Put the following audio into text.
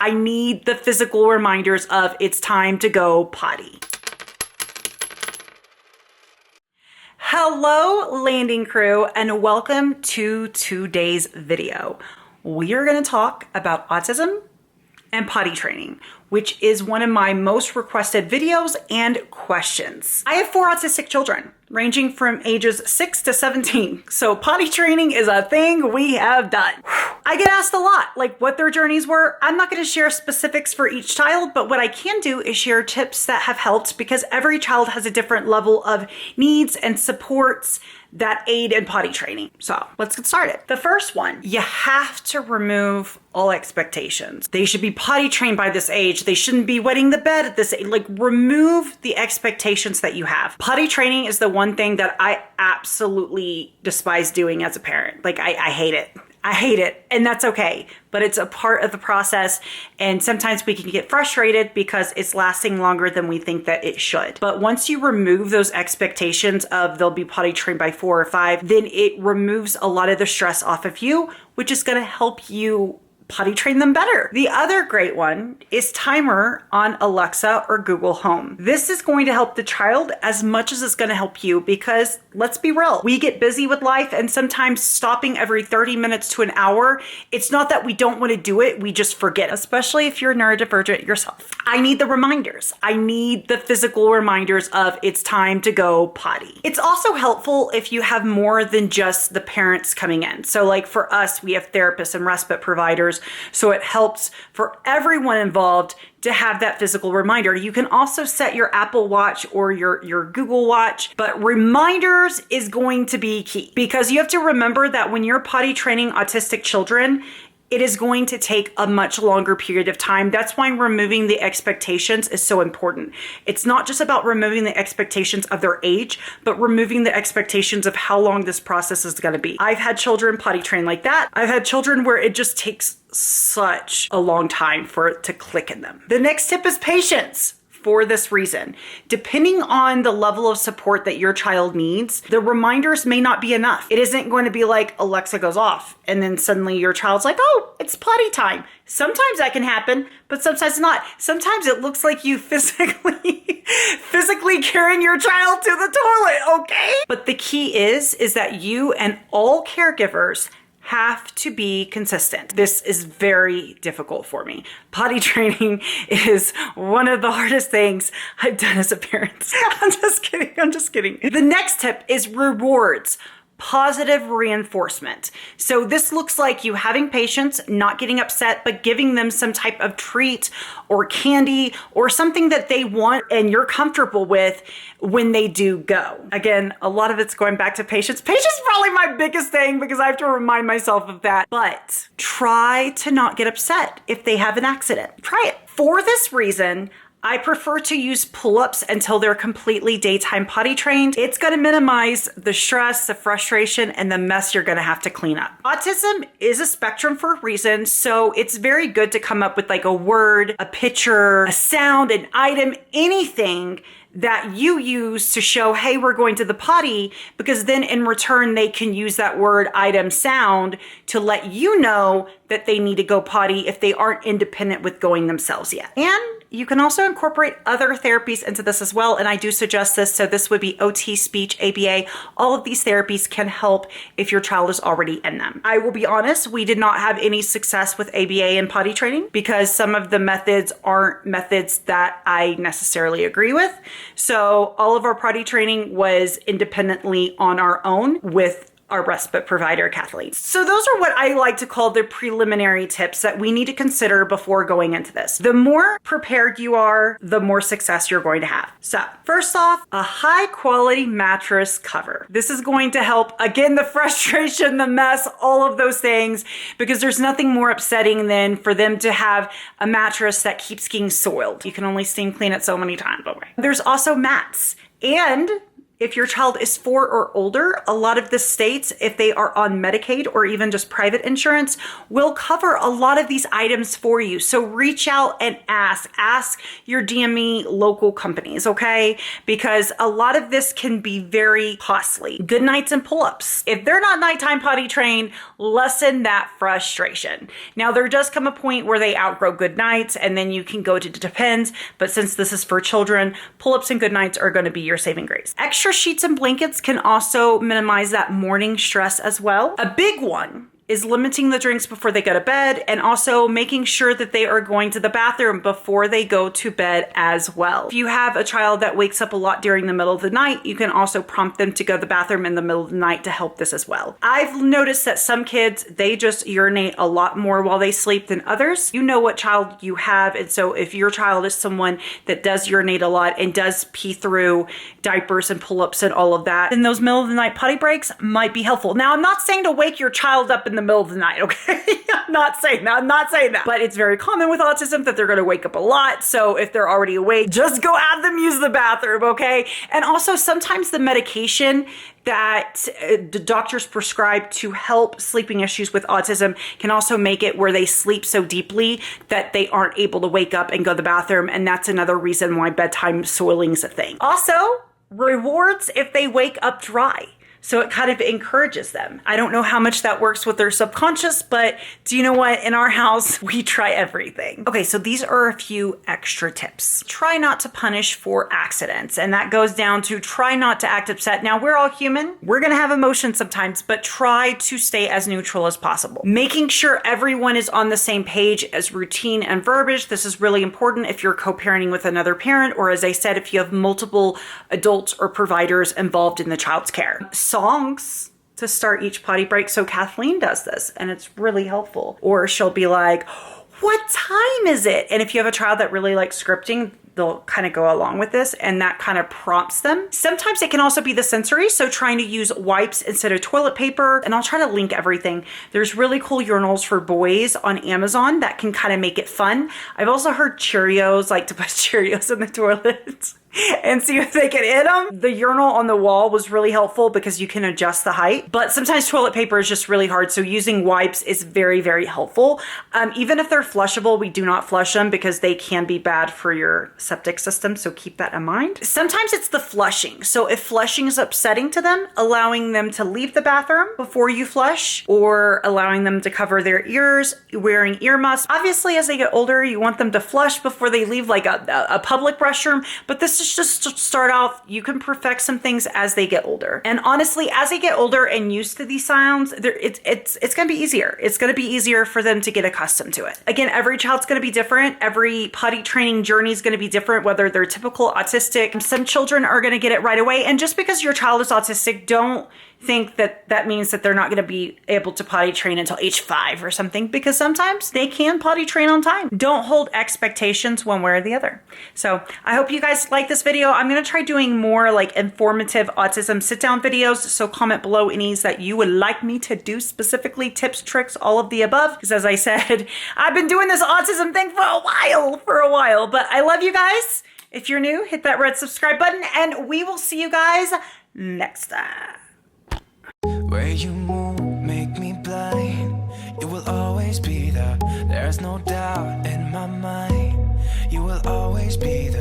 I need the physical reminders of it's time to go potty. Hello, landing crew, and welcome to today's video. We are going to talk about autism and potty training, which is one of my most requested videos and questions. I have 4 autistic children, ranging from ages 6 to 17. So potty training is a thing we have done. I get asked a lot, like what their journeys were. I'm not gonna share specifics for each child, but what I can do is share tips that have helped because every child has a different level of needs and supports that aid in potty training. So let's get started. The first one, you have to remove all expectations. They should be potty trained by this age. They shouldn't be wetting the bed at this age. Like, remove the expectations that you have. Potty training is the one thing that I absolutely despise doing as a parent. Like, I hate it. I hate it, and that's okay, but it's a part of the process, and sometimes we can get frustrated because it's lasting longer than we think that it should. But once you remove those expectations of they'll be potty trained by 4 or 5, then it removes a lot of the stress off of you, which is gonna help you potty train them better. The other great one is timer on Alexa or Google Home. This is going to help the child as much as it's going to help you because let's be real, we get busy with life and sometimes stopping every 30 minutes to an hour, it's not that we don't want to do it, we just forget, especially if you're neurodivergent yourself. I need the reminders. I need the physical reminders of it's time to go potty. It's also helpful if you have more than just the parents coming in. So like for us, we have therapists and respite providers. So it helps for everyone involved to have that physical reminder. You can also set your Apple Watch or your Google Watch, but reminders is going to be key because you have to remember that when you're potty training autistic children, it is going to take a much longer period of time. That's why removing the expectations is so important. It's not just about removing the expectations of their age, but removing the expectations of how long this process is gonna be. I've had children potty train like that. I've had children where it just takes such a long time for it to click in them. The next tip is patience. For this reason, depending on the level of support that your child needs, the reminders may not be enough. It isn't going to be like Alexa goes off and then suddenly your child's like, oh, it's potty time. Sometimes that can happen, but sometimes not. Sometimes it looks like you physically carrying your child to the toilet, okay? But the key is that you and all caregivers have to be consistent. This is very difficult for me. Potty training is one of the hardest things I've done as a parent. I'm just kidding. The next tip is rewards. Positive reinforcement. So this looks like you having patience, not getting upset, but giving them some type of treat or candy or something that they want and you're comfortable with when they do go. Again, a lot of it's going back to patience. Patience is probably my biggest thing because I have to remind myself of that. But try to not get upset if they have an accident. Try it. For this reason, I prefer to use pull-ups until they're completely daytime potty trained. It's gonna minimize the stress, the frustration, and the mess you're gonna have to clean up. Autism is a spectrum for a reason, so it's very good to come up with like a word, a picture, a sound, an item, anything that you use to show, hey, we're going to the potty, because then in return, they can use that word, item, sound to let you know that they need to go potty if they aren't independent with going themselves yet. And you can also incorporate other therapies into this as well, and I do suggest this. So this would be OT, speech, ABA. All of these therapies can help if your child is already in them. I will be honest, we did not have any success with ABA and potty training because some of the methods aren't methods that I necessarily agree with. So all of our potty training was independently on our own with our respite provider, Kathleen. So those are what I like to call the preliminary tips that we need to consider before going into this. The more prepared you are, the more success you're going to have. So first off, a high quality mattress cover. This is going to help, again, the frustration, the mess, all of those things, because there's nothing more upsetting than for them to have a mattress that keeps getting soiled. You can only steam clean it so many times. There's also mats. And If your child is 4 or older, a lot of the states, if they are on Medicaid or even just private insurance, will cover a lot of these items for you. So reach out and ask your DME local companies, okay? Because a lot of this can be very costly. Good nights and pull-ups. If they're not nighttime potty trained, lessen that frustration. Now, there does come a point where they outgrow good nights and then you can go to depends, but since this is for children, pull-ups and good nights are going to be your saving grace. Extra sheets and blankets can also minimize that morning stress as well. A big one is limiting the drinks before they go to bed and also making sure that they are going to the bathroom before they go to bed as well. If you have a child that wakes up a lot during the middle of the night, you can also prompt them to go to the bathroom in the middle of the night to help this as well. I've noticed that some kids, they just urinate a lot more while they sleep than others. You know what child you have, and so if your child is someone that does urinate a lot and does pee through diapers and pull-ups and all of that, then those middle of the night potty breaks might be helpful. Now, I'm not saying to wake your child up in the middle of the night, okay? I'm not saying that. But it's very common with autism that they're going to wake up a lot. So if they're already awake, just go have them use the bathroom, okay? And also sometimes the medication that the doctors prescribe to help sleeping issues with autism can also make it where they sleep so deeply that they aren't able to wake up and go to the bathroom. And that's another reason why bedtime soiling is a thing. Also, rewards if they wake up dry. So it kind of encourages them. I don't know how much that works with their subconscious, but do you know what? In our house, we try everything. Okay, so these are a few extra tips. Try not to punish for accidents. And that goes down to try not to act upset. Now, we're all human. We're gonna have emotions sometimes, but try to stay as neutral as possible. Making sure everyone is on the same page as routine and verbiage. This is really important if you're co-parenting with another parent, or as I said, if you have multiple adults or providers involved in the child's care. Songs to start each potty break. So Kathleen does this and it's really helpful. Or she'll be like, what time is it? And if you have a child that really likes scripting, they'll kind of go along with this and that kind of prompts them. Sometimes it can also be the sensory. So trying to use wipes instead of toilet paper. And I'll try to link everything. There's really cool urinals for boys on Amazon that can kind of make it fun. I've also heard Cheerios, like to put Cheerios in the toilet and see if they can hit them. The urinal on the wall was really helpful because you can adjust the height, but sometimes toilet paper is just really hard. So using wipes is very, very helpful. Even if they're flushable, we do not flush them because they can be bad for your septic system. So keep that in mind. Sometimes it's the flushing. So if flushing is upsetting to them, allowing them to leave the bathroom before you flush or allowing them to cover their ears, wearing earmuffs. Obviously, as they get older, you want them to flush before they leave like a public restroom, but this is just to start off. You can perfect some things as they get older. And honestly, as they get older and used to these sounds, it's going to be easier. It's going to be easier for them to get accustomed to it. Again, every child's going to be different. Every potty training journey is going to be different, whether they're typical autistic. Some children are going to get it right away. And just because your child is autistic, don't think that that means that they're not going to be able to potty train until age 5 or something, because sometimes they can potty train on time. Don't hold expectations one way or the other. So I hope you guys like this video. I'm going to try doing more like informative autism sit down videos. So comment below any that you would like me to do specifically, tips, tricks, all of the above. Because as I said, I've been doing this autism thing for a while, but I love you guys. If you're new, hit that red subscribe button and we will see you guys next time. Where you move, make me blind. You will always be there. There's no doubt in my mind. You will always be there.